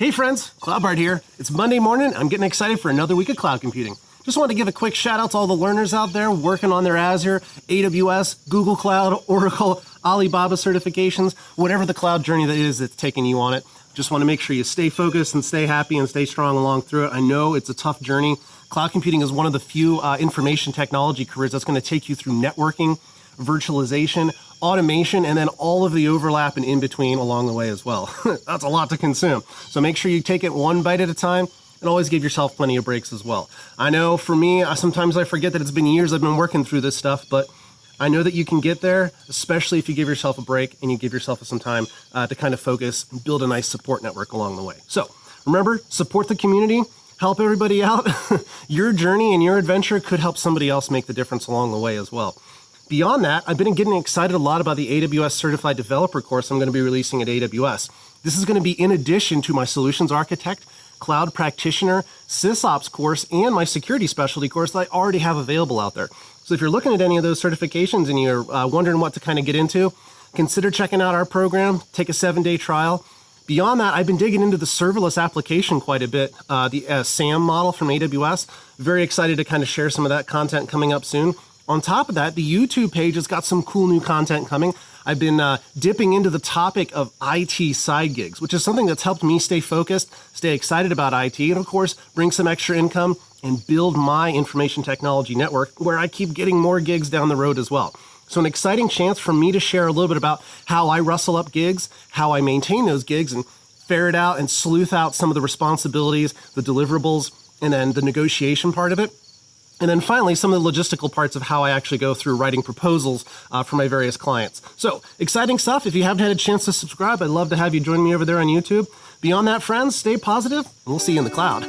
Hey friends, CloudBard here. It's Monday morning. I'm getting excited for another week of cloud computing. Just wanted to give a quick shout out to all the learners out there working on their Azure, AWS, Google Cloud, Oracle, Alibaba certifications, whatever the cloud journey that is that's taking you on it. Just want to make sure you stay focused and stay happy and stay strong along through it. I know it's a tough journey. Cloud computing is one of the few information technology careers that's going to take you through networking, virtualization, automation, and then all of the overlap and in between along the way as well. That's a lot to consume. So make sure you take it one bite at a time and always give yourself plenty of breaks as well. I know for me, sometimes I forget that it's been years I've been working through this stuff, but I know that you can get there, especially if you give yourself a break and you give yourself some time to kind of focus and build a nice support network along the way. So remember, support the community, help everybody out. Your journey and your adventure could help somebody else make the difference along the way as well. Beyond that, I've been getting excited a lot about the AWS Certified Developer course I'm going to be releasing at AWS. This is going to be in addition to my Solutions Architect, Cloud Practitioner, SysOps course, and my Security Specialty course that I already have available out there. So if you're looking at any of those certifications and you're wondering what to kind of get into, consider checking out our program, take a 7-day trial. Beyond that, I've been digging into the serverless application quite a bit, the SAM model from AWS. Very excited to kind of share some of that content coming up soon. On top of that, the YouTube page has got some cool new content coming. I've been dipping into the topic of IT side gigs, which is something that's helped me stay focused, stay excited about IT, and of course, bring some extra income and build my information technology network where I keep getting more gigs down the road as well. So an exciting chance for me to share a little bit about how I rustle up gigs, how I maintain those gigs, and ferret out and sleuth out some of the responsibilities, the deliverables, and then the negotiation part of it. And then finally, some of the logistical parts of how I actually go through writing proposals for my various clients. So exciting stuff. If you haven't had a chance to subscribe, I'd love to have you join me over there on YouTube. Beyond that, friends, stay positive, and we'll see you in the cloud.